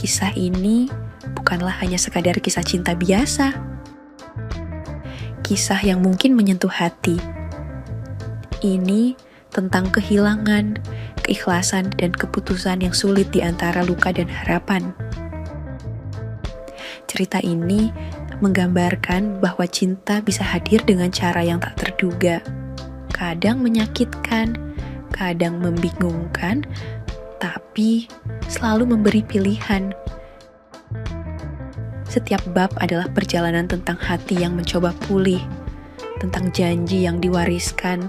kisah ini bukanlah hanya sekadar kisah cinta biasa. Kisah yang mungkin menyentuh hati. Ini tentang kehilangan, keikhlasan, dan keputusan yang sulit di antara luka dan harapan. Cerita ini menggambarkan bahwa cinta bisa hadir dengan cara yang tak terduga. Kadang menyakitkan, kadang membingungkan, tapi selalu memberi pilihan. Setiap bab adalah perjalanan tentang hati yang mencoba pulih, tentang janji yang diwariskan,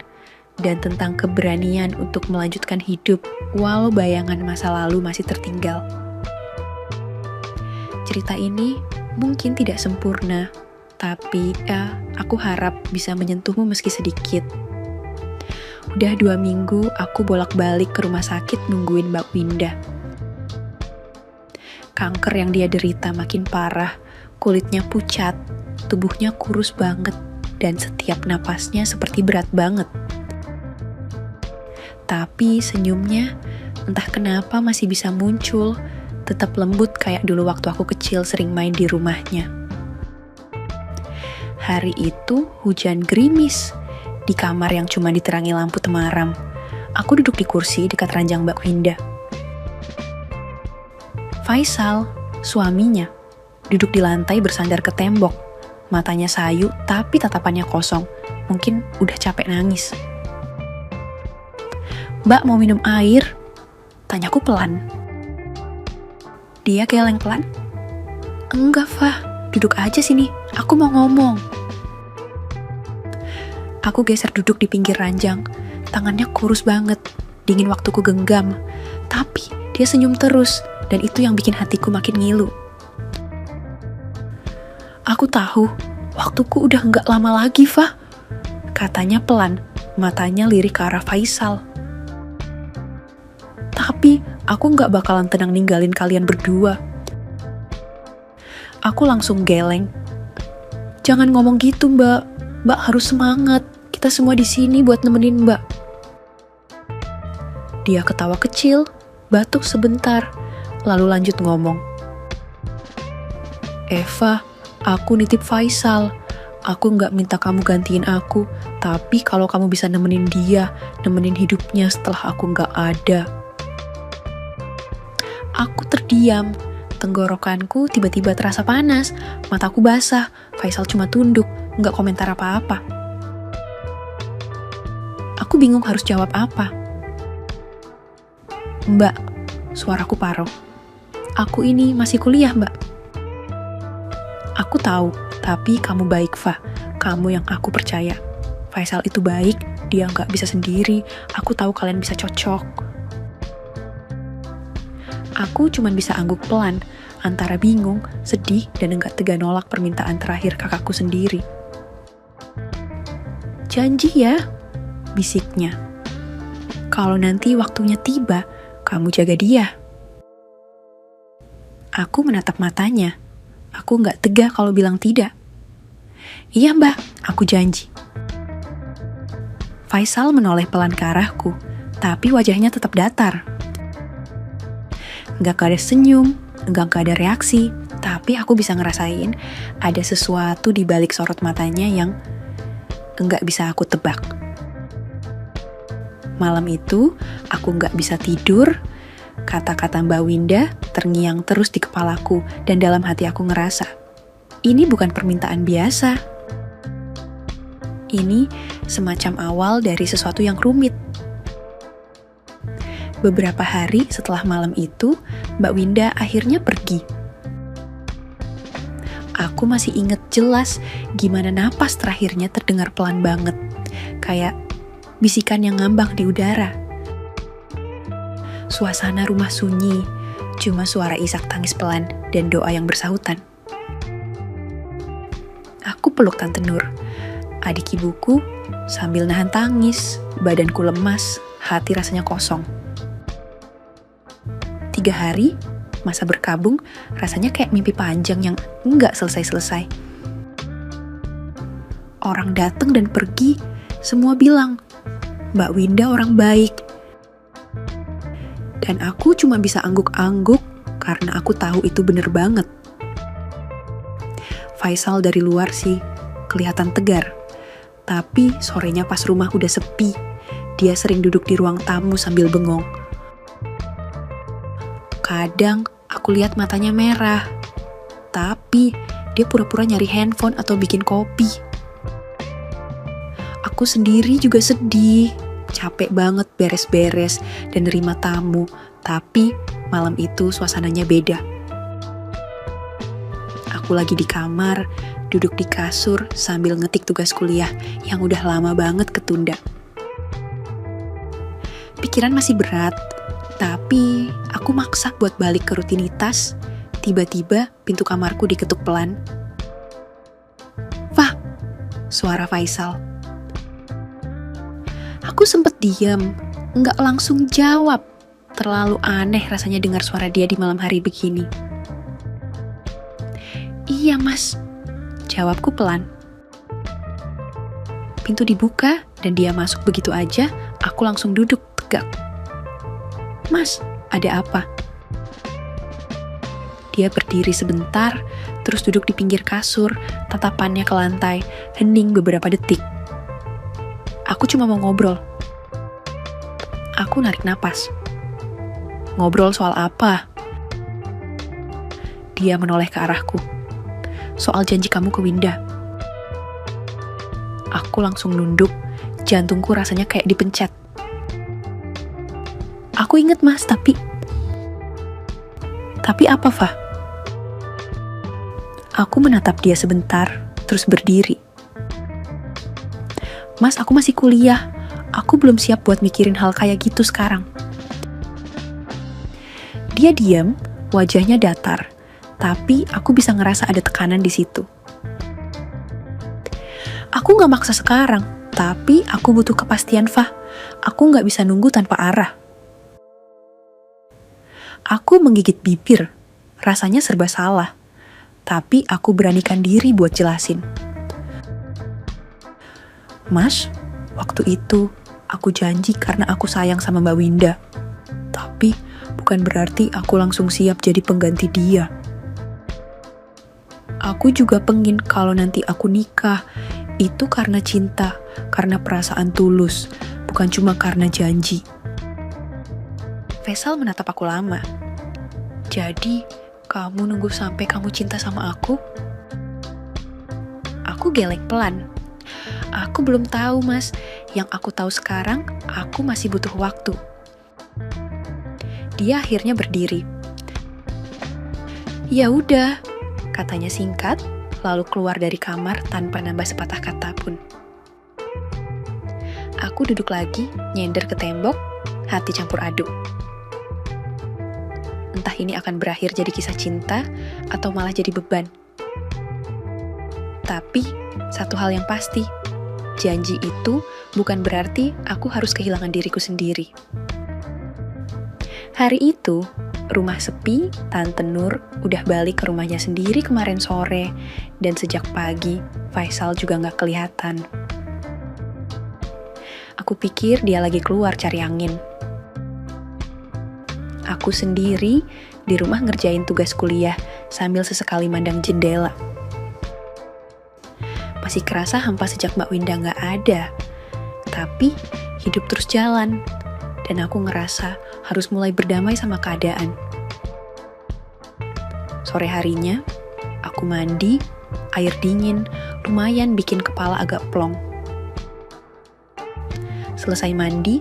dan tentang keberanian untuk melanjutkan hidup walau bayangan masa lalu masih tertinggal. Cerita ini mungkin tidak sempurna, tapi aku harap bisa menyentuhmu meski sedikit. Udah 2 minggu aku bolak-balik ke rumah sakit nungguin Mbak Winda. Kanker yang dia derita makin parah, kulitnya pucat, tubuhnya kurus banget, dan setiap napasnya seperti berat banget. Tapi senyumnya, entah kenapa masih bisa muncul, tetap lembut kayak dulu waktu aku kecil sering main di rumahnya. Hari itu hujan gerimis, di kamar yang cuma diterangi lampu temaram. Aku duduk di kursi dekat ranjang Mbak Winda. Faisal, suaminya, duduk di lantai bersandar ke tembok. Matanya sayu tapi tatapannya kosong. Mungkin udah capek nangis. "Mbak mau minum air?" Tanyaku pelan. Dia geleng pelan. "Enggak, Fah. Duduk aja sini. Aku mau ngomong." Aku geser duduk di pinggir ranjang. Tangannya kurus banget. Dingin waktu ku genggam. Tapi dia senyum terus. Dan itu yang bikin hatiku makin ngilu. "Aku tahu, waktuku udah nggak lama lagi, Fah," katanya pelan, matanya lirik ke arah Faisal. "Tapi aku nggak bakalan tenang ninggalin kalian berdua." Aku langsung geleng. "Jangan ngomong gitu, Mbak. Mbak harus semangat. Kita semua di sini buat nemenin Mbak." Dia ketawa kecil, batuk sebentar, lalu lanjut ngomong. "Eva, aku nitip Faisal. Aku nggak minta kamu gantiin aku, tapi kalau kamu bisa nemenin dia, nemenin hidupnya setelah aku nggak ada." Aku terdiam. Tenggorokanku tiba-tiba terasa panas. Mataku basah. Faisal cuma tunduk, nggak komentar apa-apa. Aku bingung harus jawab apa. "Mbak," suaraku parau. "Aku ini masih kuliah, Mbak." "Aku tahu, tapi kamu baik, Fah. Kamu yang aku percaya. Faisal itu baik, dia nggak bisa sendiri. Aku tahu kalian bisa cocok." Aku cuma bisa angguk pelan, antara bingung, sedih, dan enggak tega nolak permintaan terakhir kakakku sendiri. "Janji ya," bisiknya. "Kalau nanti waktunya tiba, kamu jaga dia." Aku menatap matanya. Aku nggak tega kalau bilang tidak. "Iya, Mbak, aku janji." Faisal menoleh pelan ke arahku, tapi wajahnya tetap datar. Nggak ada senyum, nggak ada reaksi, tapi aku bisa ngerasain ada sesuatu di balik sorot matanya yang nggak bisa aku tebak. Malam itu, aku nggak bisa tidur. Kata-kata Mbak Winda terngiang terus di kepalaku, dan dalam hati aku ngerasa, ini bukan permintaan biasa. Ini semacam awal dari sesuatu yang rumit. Beberapa hari setelah malam itu, Mbak Winda akhirnya pergi. Aku masih inget jelas gimana napas terakhirnya terdengar pelan banget, kayak bisikan yang ngambang di udara. Suasana rumah sunyi, cuma suara isak tangis pelan dan doa yang bersahutan. Aku peluk Tante Nur, adik ibuku, sambil nahan tangis. Badanku lemas, hati rasanya kosong. 3 hari, masa berkabung, rasanya kayak mimpi panjang yang nggak selesai-selesai. Orang datang dan pergi, semua bilang, Mbak Winda orang baik. Dan aku cuma bisa angguk-angguk karena aku tahu itu bener banget. Faisal dari luar sih kelihatan tegar, tapi sorenya pas rumah udah sepi, dia sering duduk di ruang tamu sambil bengong. Kadang aku lihat matanya merah, tapi dia pura-pura nyari handphone atau bikin kopi. Aku sendiri juga sedih, capek banget beres-beres dan nerima tamu, tapi malam itu suasananya beda. Aku lagi di kamar, duduk di kasur sambil ngetik tugas kuliah yang udah lama banget ketunda. Pikiran masih berat, tapi aku maksa buat balik ke rutinitas. Tiba-tiba pintu kamarku diketuk pelan. "Fah," suara Faisal. Aku sempet diam, nggak langsung jawab. Terlalu aneh rasanya dengar suara dia di malam hari begini. "Iya mas," jawabku pelan. Pintu dibuka dan dia masuk begitu aja, aku langsung duduk tegak. "Mas, ada apa?" Dia berdiri sebentar, terus duduk di pinggir kasur, tatapannya ke lantai, hening beberapa detik. Aku cuma mau ngobrol. Aku narik napas. "Ngobrol soal apa?" Dia menoleh ke arahku. "Soal janji kamu ke Winda." Aku langsung nunduk, jantungku rasanya kayak dipencet. "Aku inget mas, tapi apa, Fah?" Aku menatap dia sebentar, terus berdiri. "Mas, aku masih kuliah. Aku belum siap buat mikirin hal kayak gitu sekarang." Dia diam, wajahnya datar, tapi aku bisa ngerasa ada tekanan di situ. "Aku gak maksa sekarang, tapi aku butuh kepastian, Fah. Aku gak bisa nunggu tanpa arah." Aku menggigit bibir, rasanya serba salah, tapi aku beranikan diri buat jelasin. "Mas, waktu itu aku janji karena aku sayang sama Mbak Winda. Tapi bukan berarti aku langsung siap jadi pengganti dia. Aku juga pengen kalau nanti aku nikah, itu karena cinta, karena perasaan tulus, bukan cuma karena janji." Faisal menatap aku lama. "Jadi, kamu nunggu sampai kamu cinta sama aku?" Aku geleng pelan. "Aku belum tahu, Mas. Yang aku tahu sekarang, aku masih butuh waktu." Dia akhirnya berdiri. "Ya udah," katanya singkat, lalu keluar dari kamar tanpa nambah sepatah kata pun. Aku duduk lagi, nyender ke tembok, hati campur aduk. Entah ini akan berakhir jadi kisah cinta, atau malah jadi beban. Tapi, satu hal yang pasti, janji itu bukan berarti aku harus kehilangan diriku sendiri. Hari itu, rumah sepi, Tante Nur udah balik ke rumahnya sendiri kemarin sore, dan sejak pagi, Faisal juga gak kelihatan. Aku pikir dia lagi keluar cari angin. Aku sendiri di rumah ngerjain tugas kuliah sambil sesekali mandang jendela. Masih kerasa hampa sejak Mbak Winda gak ada, tapi hidup terus jalan, dan aku ngerasa harus mulai berdamai sama keadaan. Sore harinya, aku mandi, air dingin, lumayan bikin kepala agak plong. Selesai mandi,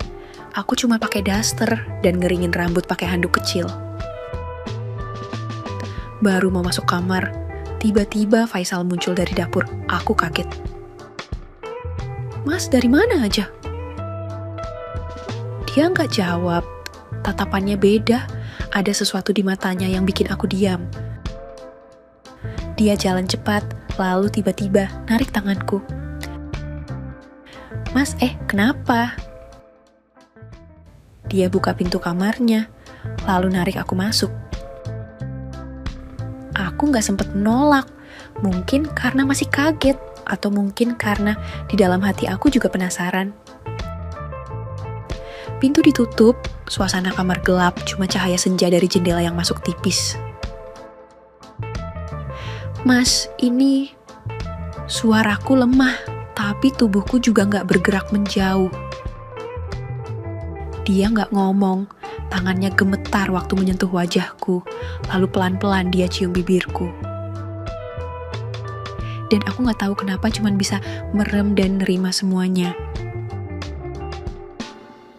aku cuma pakai daster dan ngeringin rambut pakai handuk kecil. Baru mau masuk kamar, tiba-tiba Faisal muncul dari dapur. Aku kaget. "Mas, dari mana aja?" Dia nggak jawab. Tatapannya beda. Ada sesuatu di matanya yang bikin aku diam. Dia jalan cepat, lalu tiba-tiba narik tanganku. "Mas, kenapa?" Dia buka pintu kamarnya, lalu narik aku masuk. Aku gak sempet menolak, mungkin karena masih kaget, atau mungkin karena di dalam hati aku juga penasaran. Pintu ditutup, suasana kamar gelap, cuma cahaya senja dari jendela yang masuk tipis. Mas, ini suaraku lemah, tapi tubuhku juga gak bergerak menjauh. Dia gak ngomong, tangannya gemetar waktu menyentuh wajahku, lalu pelan-pelan dia cium bibirku. Dan aku gak tahu kenapa cuman bisa merem dan nerima semuanya.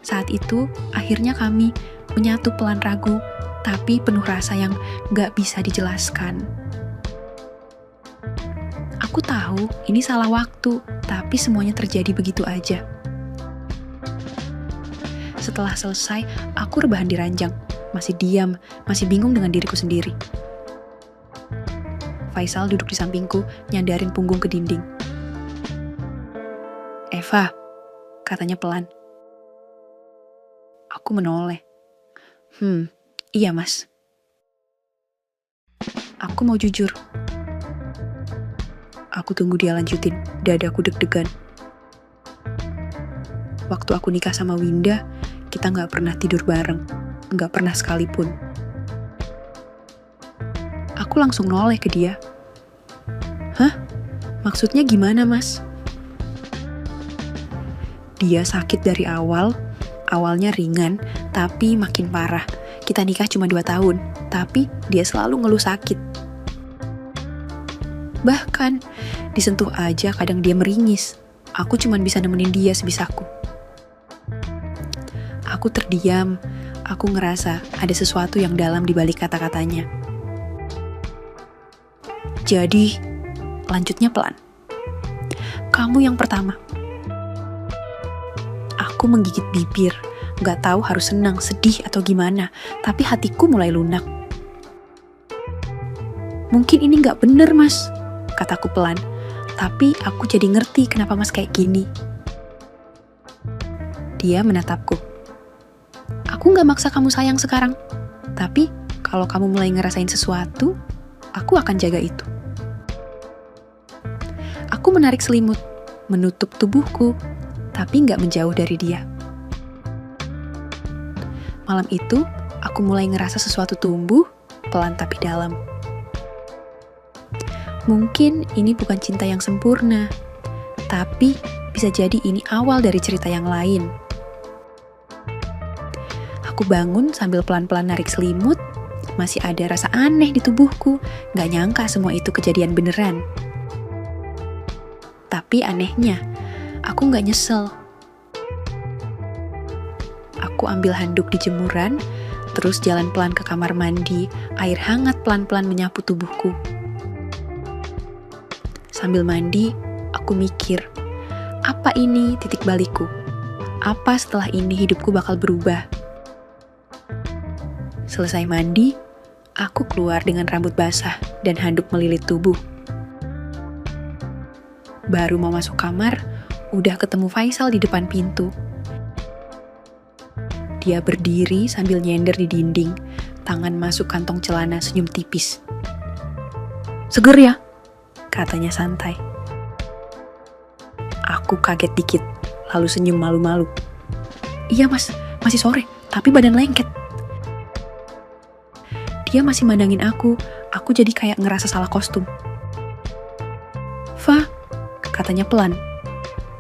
Saat itu, akhirnya kami menyatu pelan ragu, tapi penuh rasa yang gak bisa dijelaskan. Aku tahu ini salah waktu, tapi semuanya terjadi begitu aja. Setelah selesai, aku rebahan di ranjang, masih diam, masih bingung dengan diriku sendiri. Faisal duduk di sampingku, nyandarin punggung ke dinding. "Eva," katanya pelan. Aku menoleh. Iya mas. Aku mau jujur. Aku tunggu dia lanjutin, dadaku deg-degan. Waktu aku nikah sama Winda, kita gak pernah tidur bareng, gak pernah sekalipun. Aku langsung noleh ke dia. "Hah? Maksudnya gimana mas?" Dia sakit dari awal, awalnya ringan, tapi makin parah. Kita nikah cuma 2 tahun, tapi dia selalu ngeluh sakit. Bahkan, disentuh aja kadang dia meringis. Aku cuma bisa nemenin dia sebisaku. Aku terdiam, aku ngerasa ada sesuatu yang dalam di balik kata-katanya. Jadi, lanjutnya pelan. "Kamu yang pertama." Aku menggigit bibir, gak tahu harus senang, sedih, atau gimana, tapi hatiku mulai lunak. "Mungkin ini gak bener mas," kataku pelan, tapi aku jadi ngerti kenapa mas kayak gini. Dia menatapku. "Aku gak maksa kamu sayang sekarang, tapi kalau kamu mulai ngerasain sesuatu, aku akan jaga itu." Aku menarik selimut, menutup tubuhku, tapi gak menjauh dari dia. Malam itu, aku mulai ngerasa sesuatu tumbuh, pelan tapi dalam. Mungkin ini bukan cinta yang sempurna, tapi bisa jadi ini awal dari cerita yang lain. Aku bangun sambil pelan-pelan narik selimut, masih ada rasa aneh di tubuhku, gak nyangka semua itu kejadian beneran. Tapi anehnya, aku gak nyesel. Aku ambil handuk di jemuran, terus jalan pelan ke kamar mandi, air hangat pelan-pelan menyapu tubuhku. Sambil mandi, aku mikir, apa ini titik balikku? Apa setelah ini hidupku bakal berubah? Selesai mandi, aku keluar dengan rambut basah dan handuk melilit tubuh. Baru mau masuk kamar, udah ketemu Faisal di depan pintu. Dia berdiri sambil nyender di dinding, tangan masuk kantong celana, senyum tipis. "Seger ya?" katanya santai. Aku kaget dikit, lalu senyum malu-malu. "Iya mas, masih sore, tapi badan lengket." Dia masih mandangin aku jadi kayak ngerasa salah kostum. "Fa," katanya pelan,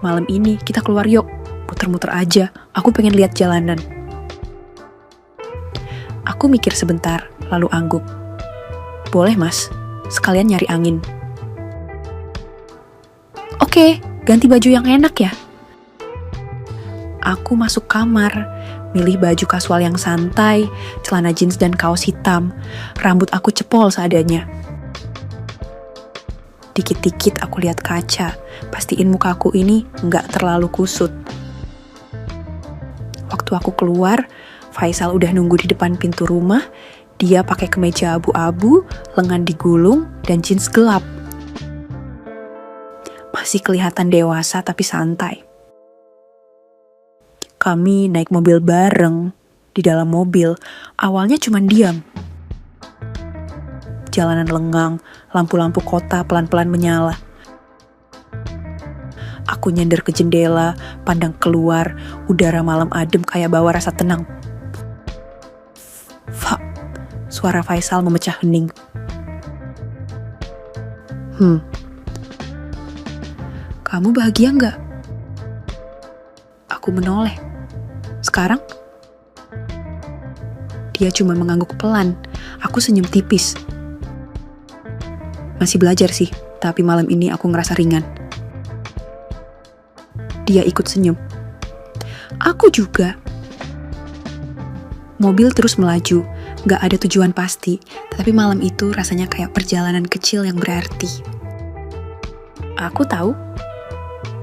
"malam ini kita keluar yuk, muter-muter aja, aku pengen lihat jalanan." Aku mikir sebentar, lalu angguk. "Boleh mas, sekalian nyari angin." "Oke, ganti baju yang enak ya." Aku masuk kamar, milih baju kasual yang santai, celana jeans dan kaos hitam, rambut aku cepol seadanya. Dikit-dikit aku lihat kaca, pastiin mukaku ini nggak terlalu kusut. Waktu aku keluar, Faisal udah nunggu di depan pintu rumah. Dia pakai kemeja abu-abu, lengan digulung, dan jeans gelap. Masih kelihatan dewasa tapi santai. Kami naik mobil bareng. Di dalam mobil, awalnya cuma diam. Jalanan lengang, lampu-lampu kota pelan-pelan menyala. Aku nyender ke jendela, pandang keluar, udara malam adem kayak bawa rasa tenang. Fak, suara Faisal memecah hening. Kamu bahagia nggak? Aku menoleh. Sekarang? Dia cuma mengangguk pelan. Aku senyum tipis. Masih belajar sih, tapi malam ini aku ngerasa ringan. Dia ikut senyum. Aku juga. Mobil terus melaju, gak ada tujuan pasti, tapi malam itu rasanya kayak perjalanan kecil yang berarti. Aku tahu,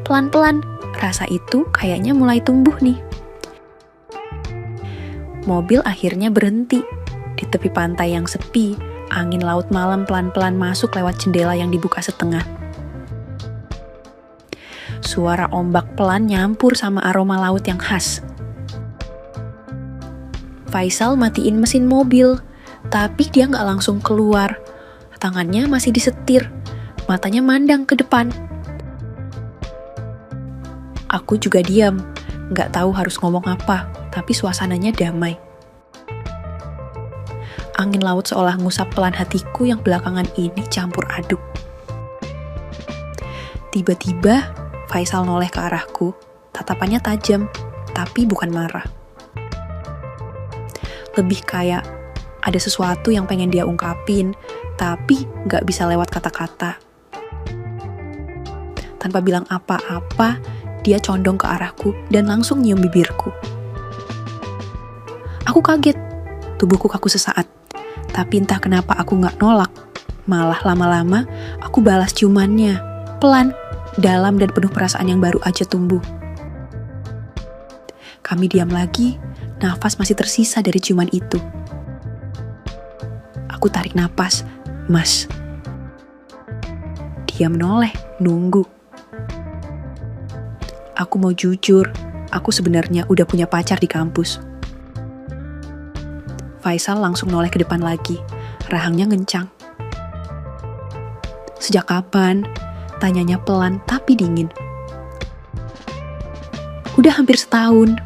pelan-pelan rasa itu kayaknya mulai tumbuh nih. Mobil akhirnya berhenti di tepi pantai yang sepi. Angin laut malam pelan-pelan masuk lewat jendela yang dibuka setengah. Suara ombak pelan nyampur sama aroma laut yang khas. Faisal matiin mesin mobil, tapi dia nggak langsung keluar. Tangannya masih disetir, matanya mandang ke depan. Aku juga diam, nggak tahu harus ngomong apa, tapi suasananya damai. Angin laut seolah ngusap pelan hatiku yang belakangan ini campur aduk. Tiba-tiba, Faisal noleh ke arahku, tatapannya tajam, tapi bukan marah. Lebih kayak ada sesuatu yang pengen dia ungkapin, tapi gak bisa lewat kata-kata. Tanpa bilang apa-apa, dia condong ke arahku dan langsung nyium bibirku. Aku kaget, tubuhku kaku sesaat. Tapi entah kenapa aku gak nolak. Malah lama-lama aku balas ciumannya, pelan, dalam dan penuh perasaan yang baru aja tumbuh. Kami diam lagi, nafas masih tersisa dari ciuman itu. Aku tarik napas, Mas. Dia menoleh, nunggu. Aku mau jujur, aku sebenarnya udah punya pacar di kampus. Faisal langsung noleh ke depan lagi, rahangnya ngencang. Sejak kapan? Tanyanya pelan tapi dingin. Udah hampir setahun.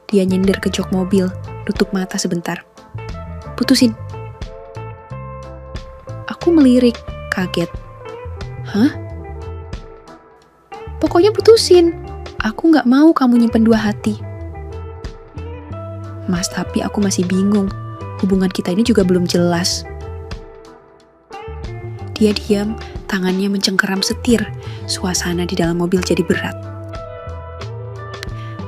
Dia nyender ke jok mobil, tutup mata sebentar. Putusin. Aku melirik, kaget. Hah? Pokoknya putusin. Aku gak mau kamu nyimpen dua hati. Mas, tapi aku masih bingung. Hubungan kita ini juga belum jelas. Dia diam, tangannya mencengkeram setir. Suasana di dalam mobil jadi berat.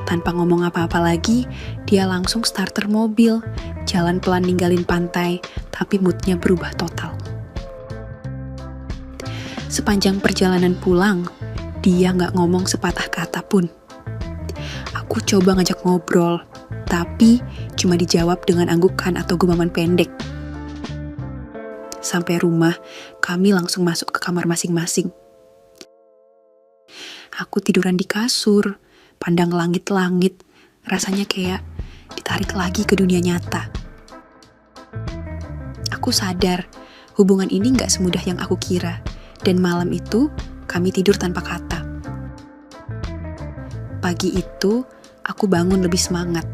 Tanpa ngomong apa-apa lagi, dia langsung starter mobil. Jalan pelan ninggalin pantai, tapi moodnya berubah total. Sepanjang perjalanan pulang, dia gak ngomong sepatah kata pun. Aku coba ngajak ngobrol, tapi cuma dijawab dengan anggukan atau gumaman pendek. Sampai rumah, kami langsung masuk ke kamar masing-masing. Aku tiduran di kasur, pandang langit-langit, rasanya kayak ditarik lagi ke dunia nyata. Aku sadar, hubungan ini gak semudah yang aku kira, dan malam itu kami tidur tanpa kata. Pagi itu, aku bangun lebih semangat.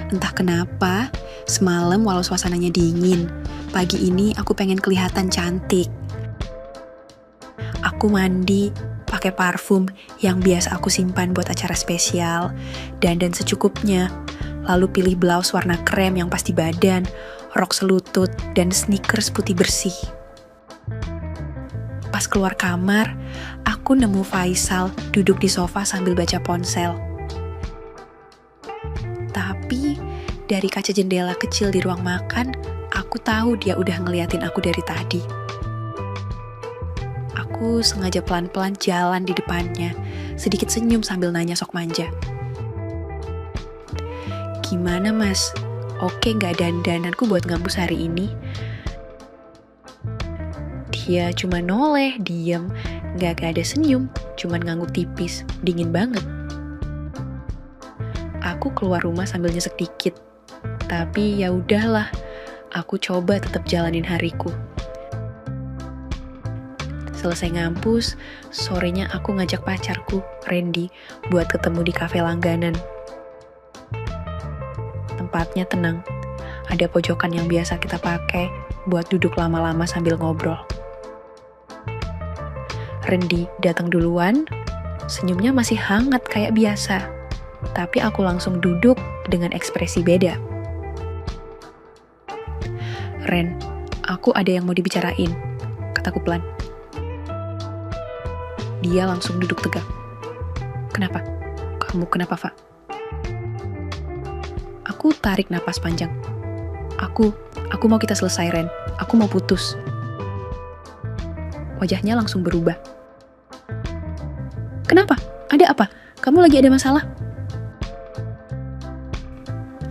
Entah kenapa, semalam walau suasananya dingin, pagi ini aku pengen kelihatan cantik. Aku mandi, pakai parfum yang biasa aku simpan buat acara spesial, dandan secukupnya, lalu pilih blouse warna krem yang pas di badan, rok selutut, dan sneakers putih bersih. Pas keluar kamar, aku nemu Faisal duduk di sofa sambil baca ponsel. Tapi dari kaca jendela kecil di ruang makan, aku tahu dia udah ngeliatin aku dari tadi. Aku sengaja pelan-pelan jalan di depannya, sedikit senyum sambil nanya sok manja. Gimana mas? Oke gak dandananku buat ngampus hari ini? Dia cuma noleh, diem, gak ada senyum, cuman ngangguk tipis, dingin banget. Aku keluar rumah sambil nyesek dikit, tapi ya udahlah, aku coba tetap jalanin hariku. Selesai ngampus, sorenya aku ngajak pacarku, Randy, buat ketemu di kafe langganan. Tempatnya tenang, ada pojokan yang biasa kita pakai buat duduk lama-lama sambil ngobrol. Randy datang duluan, senyumnya masih hangat kayak biasa, tapi aku langsung duduk dengan ekspresi beda. "Ren, aku ada yang mau dibicarain," kataku pelan. Dia langsung duduk tegak. "Kenapa? Kamu kenapa, Fa?" Aku tarik napas panjang. Aku mau kita selesai, Ren. Aku mau putus." Wajahnya langsung berubah. "Kenapa? Ada apa? Kamu lagi ada masalah?"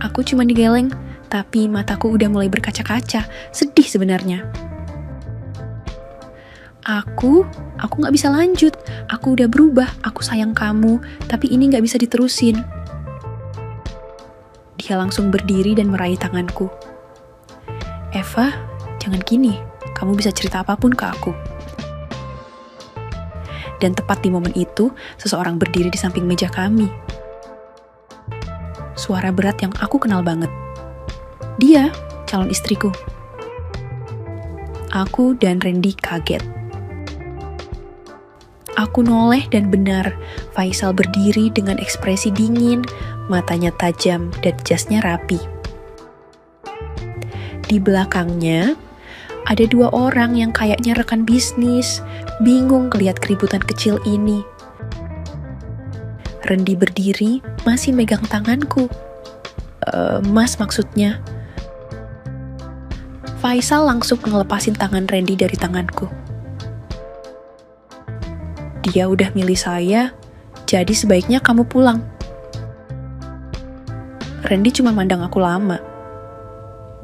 Aku cuma digeleng, tapi mataku udah mulai berkaca-kaca. Sedih sebenarnya. Aku gak bisa lanjut. Aku udah berubah. Aku sayang kamu, tapi ini gak bisa diterusin. Dia langsung berdiri dan meraih tanganku. "Eva, jangan gini. Kamu bisa cerita apapun ke aku." Dan tepat di momen itu, seseorang berdiri di samping meja kami. Suara berat yang aku kenal banget. Dia, calon istriku. Aku dan Randy kaget. Aku noleh dan benar, Faisal berdiri dengan ekspresi dingin, matanya tajam dan jasnya rapi. Di belakangnya, ada 2 orang yang kayaknya rekan bisnis, bingung ngeliat keributan kecil ini. Randy berdiri, masih megang tanganku. Mas maksudnya. Faisal langsung ngelepasin tangan Randy dari tanganku. "Dia udah milih saya, jadi sebaiknya kamu pulang." Randy cuma mandang aku lama.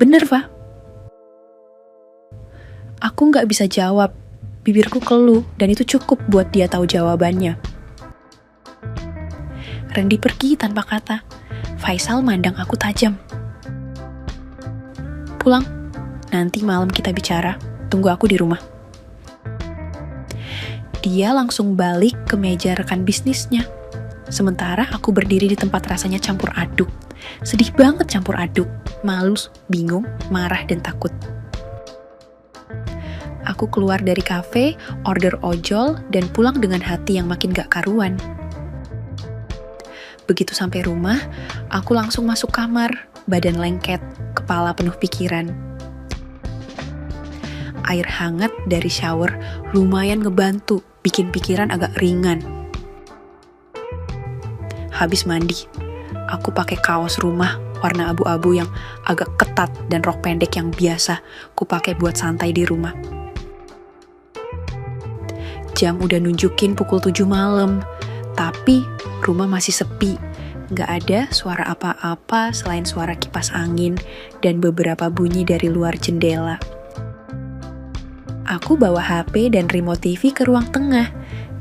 "Bener, Fa?" Aku gak bisa jawab, bibirku keluh dan itu cukup buat dia tahu jawabannya. Randy pergi tanpa kata. Faisal mandang aku tajam. "Pulang, nanti malam kita bicara, tunggu aku di rumah." Dia langsung balik ke meja rekan bisnisnya. Sementara aku berdiri di tempat rasanya campur aduk. Sedih banget campur aduk. Malu, bingung, marah, dan takut. Aku keluar dari kafe, order ojol, dan pulang dengan hati yang makin gak karuan. Begitu sampai rumah, aku langsung masuk kamar, badan lengket, kepala penuh pikiran. Air hangat dari shower lumayan ngebantu, bikin pikiran agak ringan. Habis mandi, aku pakai kaos rumah warna abu-abu yang agak ketat dan rok pendek yang biasa ku pakai buat santai di rumah. Jam udah nunjukin pukul 7 malam, tapi rumah masih sepi. Gak ada suara apa-apa selain suara kipas angin dan beberapa bunyi dari luar jendela. Aku bawa HP dan remote TV ke ruang tengah,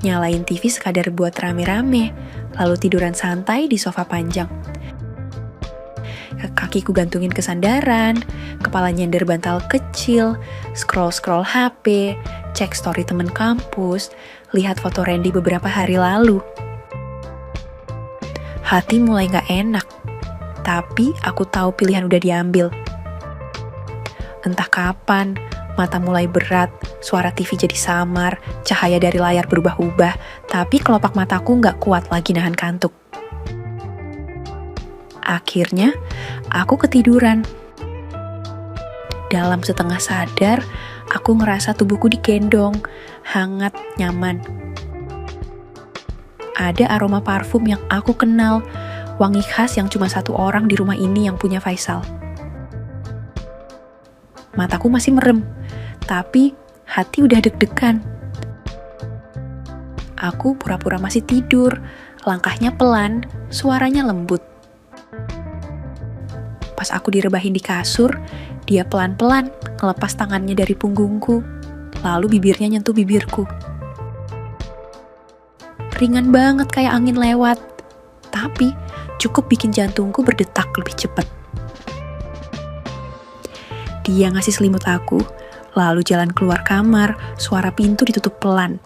nyalain TV sekadar buat rame-rame, lalu tiduran santai di sofa panjang. Kakiku gantungin ke sandaran, kepala nyender bantal kecil, scroll-scroll HP, cek story temen kampus, lihat foto Randy beberapa hari lalu. Hati mulai gak enak, tapi aku tahu pilihan udah diambil. Entah kapan, mata mulai berat, suara TV jadi samar, cahaya dari layar berubah-ubah, tapi kelopak mataku gak kuat lagi nahan kantuk. Akhirnya, aku ketiduran. Dalam setengah sadar, aku ngerasa tubuhku digendong, hangat, nyaman. Ada aroma parfum yang aku kenal, wangi khas yang cuma 1 orang di rumah ini yang punya Faisal. Mataku masih merem, tapi hati udah deg-degan. Aku pura-pura masih tidur, langkahnya pelan, suaranya lembut. Pas aku direbahin di kasur, dia pelan-pelan ngelepas tangannya dari punggungku, lalu bibirnya nyentuh bibirku. Ringan banget kayak angin lewat, tapi cukup bikin jantungku berdetak lebih cepat. Dia ngasih selimut aku, Lalu jalan keluar kamar, suara pintu ditutup pelan.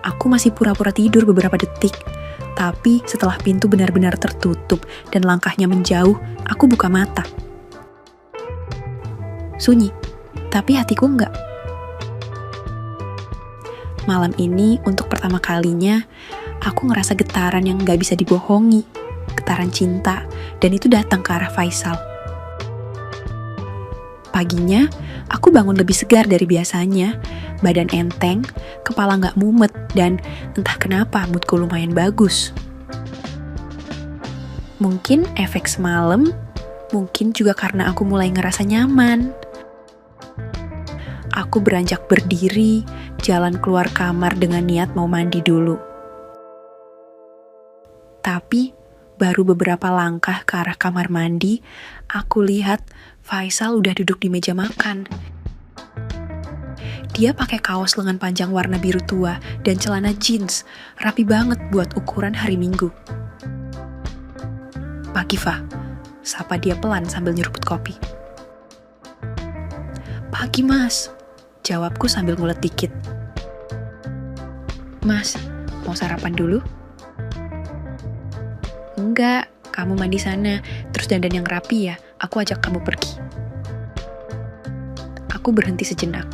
Aku masih pura-pura tidur beberapa detik, tapi setelah pintu benar-benar tertutup dan langkahnya menjauh, aku buka mata. Sunyi, tapi hatiku enggak. Malam ini, untuk pertama kalinya, aku ngerasa getaran yang gak bisa dibohongi. Getaran cinta, dan itu datang ke arah Faisal. Paginya, aku bangun lebih segar dari biasanya, badan enteng, kepala gak mumet, dan entah kenapa moodku lumayan bagus. Mungkin efek semalam, mungkin juga karena aku mulai ngerasa nyaman. Aku beranjak berdiri, jalan keluar kamar dengan niat mau mandi dulu. Tapi, baru beberapa langkah ke arah kamar mandi, aku lihat Faisal udah duduk di meja makan. Dia pakai kaos lengan panjang warna biru tua dan celana jeans, rapi banget buat ukuran hari Minggu. "Pagi, Fa," sapa dia pelan sambil nyeruput kopi. "Pagi, Mas," jawabku sambil ngulet dikit. "Mas, mau sarapan dulu?" "Enggak, kamu mandi sana, terus dandan yang rapi ya, aku ajak kamu pergi." Aku berhenti sejenak.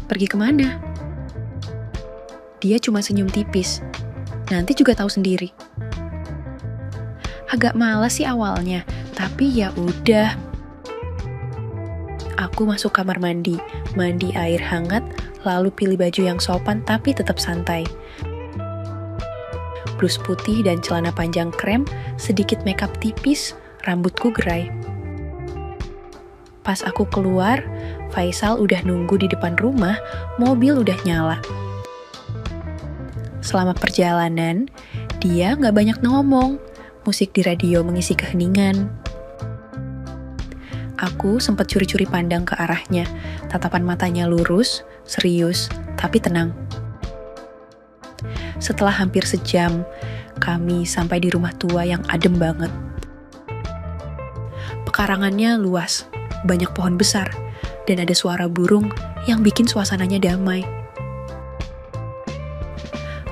"Pergi kemana?" Dia cuma senyum tipis. "Nanti juga tahu sendiri." Agak malas sih awalnya, tapi ya udah. Aku masuk kamar mandi air hangat, lalu pilih baju yang sopan tapi tetap santai. Blus putih dan celana panjang krem, sedikit makeup tipis, rambutku gerai. Pas aku keluar, Faisal udah nunggu di depan rumah, mobil udah nyala. Selama perjalanan, dia gak banyak ngomong, musik di radio mengisi keheningan. Aku sempat curi-curi pandang ke arahnya, tatapan matanya lurus, serius, tapi tenang. Setelah hampir sejam, kami sampai di rumah tua yang adem banget. Pekarangannya luas, banyak pohon besar, dan ada suara burung yang bikin suasananya damai.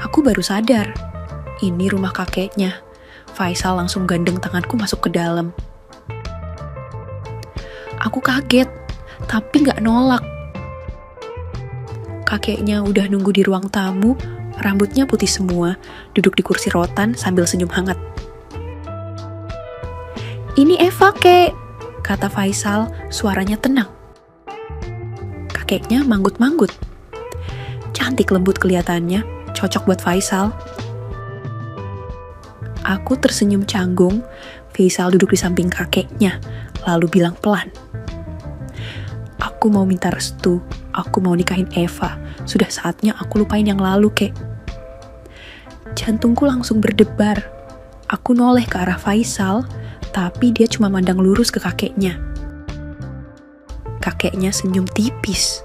Aku baru sadar, ini rumah kakeknya. Faisal langsung gandeng tanganku masuk ke dalam. Aku kaget, tapi gak nolak. Kakeknya udah nunggu di ruang tamu, rambutnya putih semua, duduk di kursi rotan sambil senyum hangat. "Ini Eva, Kek," kata Faisal, suaranya tenang. Kakeknya manggut-manggut. Cantik lembut kelihatannya, cocok buat Faisal. Aku tersenyum canggung. Faisal duduk di samping kakeknya, lalu bilang pelan, "Aku mau minta restu, aku mau nikahin Eva. Sudah saatnya aku lupain yang lalu, Kek." Jantungku langsung berdebar. Aku noleh ke arah Faisal, tapi dia cuma mandang lurus ke kakeknya. Kakeknya senyum tipis.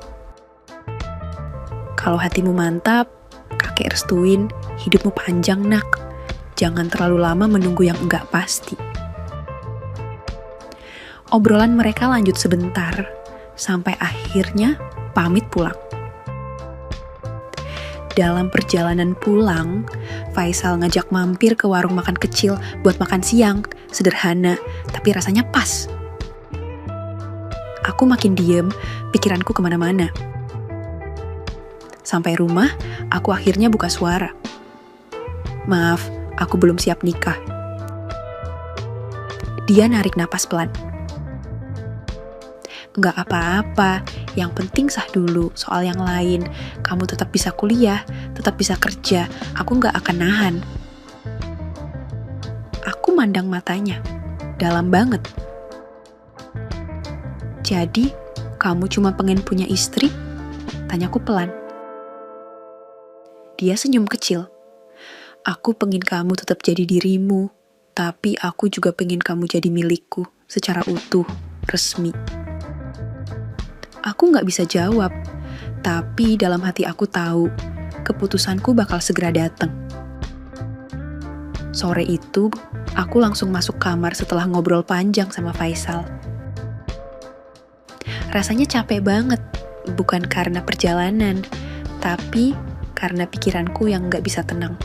"Kalau hatimu mantap, kakek restuin, hidupmu panjang, nak. Jangan terlalu lama menunggu yang enggak pasti." Obrolan mereka lanjut sebentar, sampai akhirnya pamit pulang. Dalam perjalanan pulang, Faisal ngajak mampir ke warung makan kecil buat makan siang, sederhana, tapi rasanya pas. Aku makin diem, pikiranku kemana-mana. Sampai rumah, aku akhirnya buka suara. "Maaf, aku belum siap nikah." Dia narik napas pelan. "Nggak apa-apa, yang penting sah dulu, soal yang lain. Kamu tetap bisa kuliah, tetap bisa kerja, aku nggak akan nahan." Aku mandang matanya, dalam banget. "Jadi, kamu cuma pengen punya istri?" Tanyaku pelan. Dia senyum kecil. "Aku pengen kamu tetap jadi dirimu, tapi aku juga pengen kamu jadi milikku, secara utuh, resmi." Aku gak bisa jawab, tapi dalam hati aku tahu, keputusanku bakal segera datang. Sore itu, aku langsung masuk kamar setelah ngobrol panjang sama Faisal. Rasanya capek banget, bukan karena perjalanan, tapi karena pikiranku yang gak bisa tenang.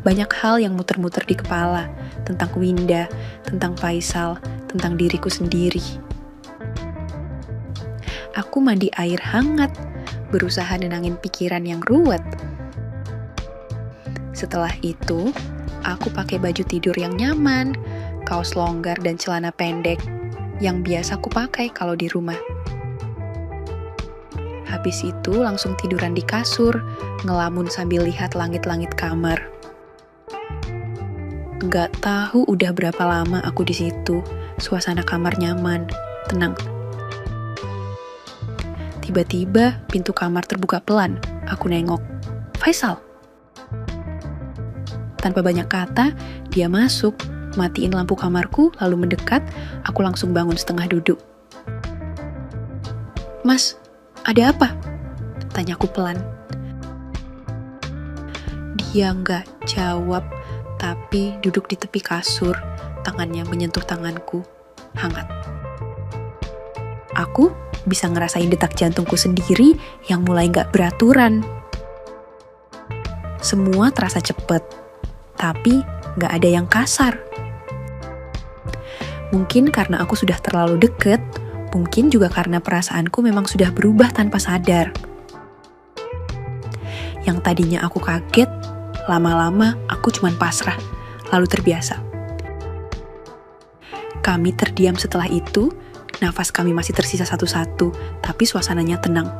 Banyak hal yang muter-muter di kepala, tentang Winda, tentang Faisal, tentang diriku sendiri. Aku mandi air hangat, berusaha nenangin pikiran yang ruwet. Setelah itu, aku pakai baju tidur yang nyaman, kaos longgar dan celana pendek yang biasa aku pakai kalau di rumah. Habis itu langsung tiduran di kasur, ngelamun sambil lihat langit-langit kamar. Nggak tahu udah berapa lama aku di situ. Suasana kamar nyaman, tenang. Tiba-tiba pintu kamar terbuka pelan. Aku nengok. Faisal. Tanpa banyak kata, dia masuk, matiin lampu kamarku, lalu mendekat. Aku langsung bangun setengah duduk. Mas, ada apa? Tanyaku pelan. Dia nggak jawab, tapi duduk di tepi kasur, tangannya menyentuh tanganku, hangat. Aku bisa ngerasain detak jantungku sendiri yang mulai nggak beraturan. Semua terasa cepet, tapi nggak ada yang kasar. Mungkin karena aku sudah terlalu deket, mungkin juga karena perasaanku memang sudah berubah tanpa sadar. Yang tadinya aku kaget, lama-lama aku cuman pasrah, lalu terbiasa. Kami terdiam setelah itu, nafas kami masih tersisa satu-satu, tapi suasananya tenang.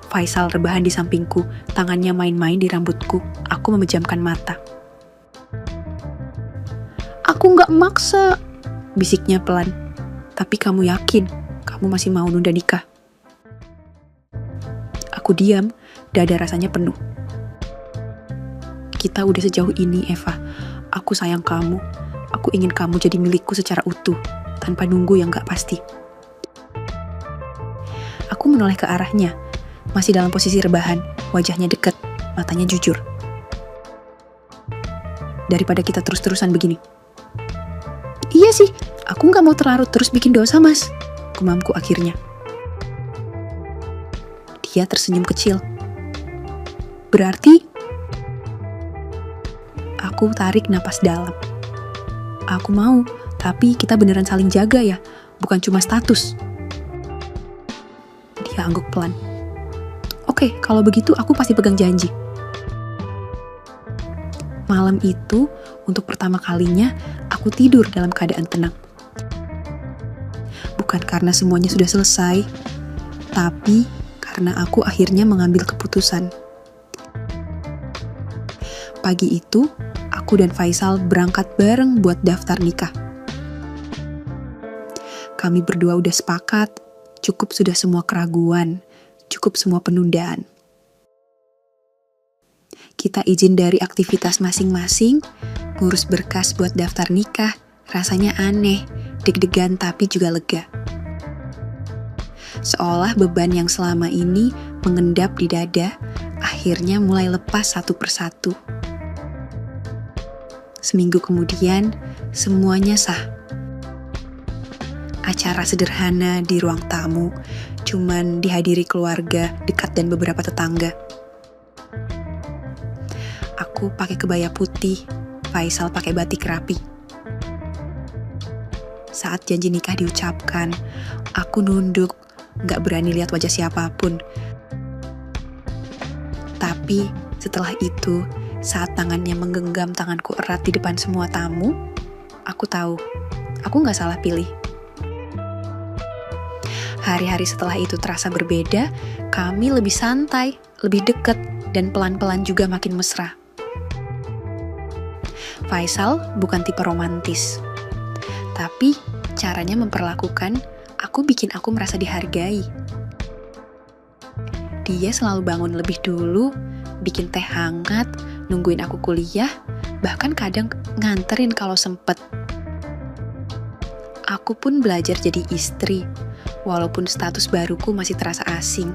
Faisal rebahan di sampingku, tangannya main-main di rambutku. Aku memejamkan mata. Aku nggak maksa, bisiknya pelan. Tapi kamu yakin, kamu masih mau nunda nikah? Aku diam, dada rasanya penuh. Kita udah sejauh ini, Eva. Aku sayang kamu. Aku ingin kamu jadi milikku secara utuh, tanpa nunggu yang gak pasti. Aku menoleh ke arahnya, masih dalam posisi rebahan, wajahnya dekat, matanya jujur. Daripada kita terus-terusan begini. Iya sih, aku gak mau terlarut terus bikin dosa, Mas. Gumamku akhirnya. Dia tersenyum kecil. Berarti aku tarik napas dalam. Aku mau, tapi kita beneran saling jaga ya, bukan cuma status. Dia angguk pelan. Oke, kalau begitu aku pasti pegang janji. Malam itu, untuk pertama kalinya, aku tidur dalam keadaan tenang. Bukan karena semuanya sudah selesai, tapi karena aku akhirnya mengambil keputusan. Pagi itu, aku dan Faisal berangkat bareng buat daftar nikah. Kami berdua udah sepakat, cukup sudah semua keraguan, cukup semua penundaan. Kita izin dari aktivitas masing-masing, ngurus berkas buat daftar nikah, rasanya aneh, deg-degan tapi juga lega. Seolah beban yang selama ini mengendap di dada, akhirnya mulai lepas satu persatu. Seminggu kemudian, semuanya sah. Acara sederhana di ruang tamu, cuman dihadiri keluarga, dekat dan beberapa tetangga. Aku pakai kebaya putih, Faisal pakai batik rapi. Saat janji nikah diucapkan, aku nunduk, gak berani lihat wajah siapapun. Tapi setelah itu, saat tangannya menggenggam tanganku erat di depan semua tamu, aku tahu, aku gak salah pilih. Hari-hari setelah itu terasa berbeda, kami lebih santai, lebih dekat, dan pelan-pelan juga makin mesra. Faisal bukan tipe romantis, tapi caranya memperlakukan bikin aku merasa dihargai. Dia selalu bangun lebih dulu, bikin teh hangat, nungguin aku kuliah, bahkan kadang nganterin kalau sempet. Aku pun belajar jadi istri, walaupun status baruku masih terasa asing.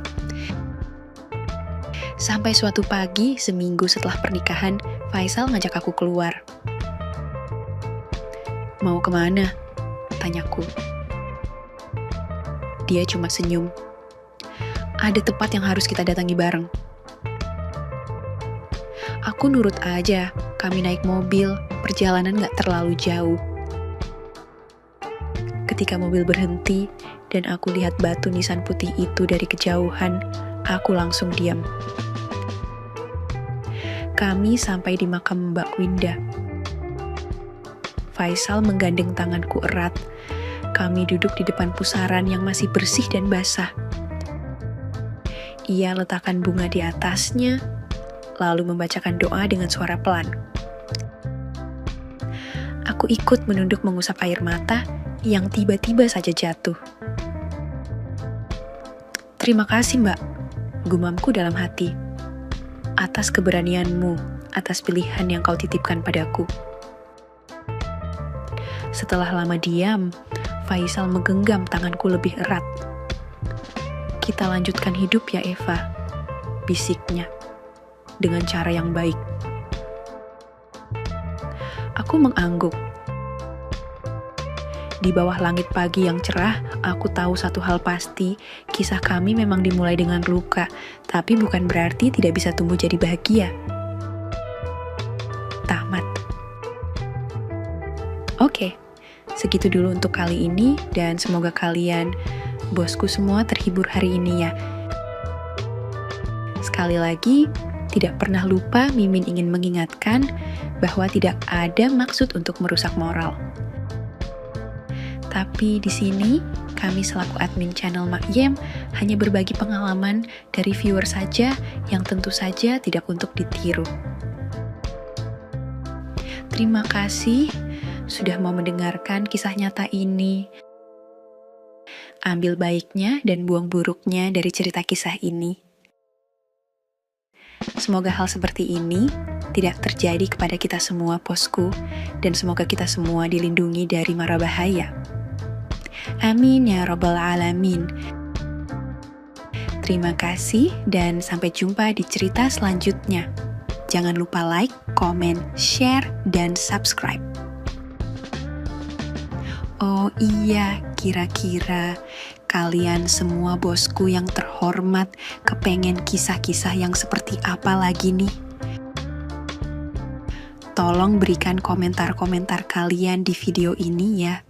Sampai suatu pagi, seminggu setelah pernikahan, Faisal ngajak aku keluar. Mau kemana? tanyaku. Dia cuma senyum. Ada tempat yang harus kita datangi bareng. Aku nurut aja, kami naik mobil, perjalanan gak terlalu jauh. Ketika mobil berhenti, dan aku lihat batu nisan putih itu dari kejauhan, aku langsung diam. Kami sampai di makam Mbak Winda. Faisal menggandeng tanganku erat. Kami duduk di depan pusaran yang masih bersih dan basah. Ia letakkan bunga di atasnya, lalu membacakan doa dengan suara pelan. Aku ikut menunduk mengusap air mata yang tiba-tiba saja jatuh. Terima kasih, Mbak, gumamku dalam hati. Atas keberanianmu, atas pilihan yang kau titipkan padaku. Setelah lama diam, Faisal menggenggam tanganku lebih erat. Kita lanjutkan hidup ya Eva, bisiknya, dengan cara yang baik. Aku mengangguk. Di bawah langit pagi yang cerah, aku tahu satu hal pasti, kisah kami memang dimulai dengan luka, tapi bukan berarti tidak bisa tumbuh jadi bahagia. Tamat. Oke, segitu dulu untuk kali ini, dan semoga kalian, bosku semua, terhibur hari ini ya. Sekali lagi, tidak pernah lupa Mimin ingin mengingatkan bahwa tidak ada maksud untuk merusak moral. Tapi di sini, kami selaku admin channel Mak Yem hanya berbagi pengalaman dari viewer saja yang tentu saja tidak untuk ditiru. Terima kasih sudah mau mendengarkan kisah nyata ini. Ambil baiknya dan buang buruknya dari cerita kisah ini. Semoga hal seperti ini tidak terjadi kepada kita semua, bosku, dan semoga kita semua dilindungi dari mara bahaya. Amin ya Rabbal Alamin. Terima kasih dan sampai jumpa di cerita selanjutnya. Jangan lupa like, komen, share, dan subscribe. Oh iya, kira-kira kalian semua bosku yang terhormat kepengen kisah-kisah yang seperti apa lagi nih? Tolong berikan komentar-komentar kalian di video ini ya.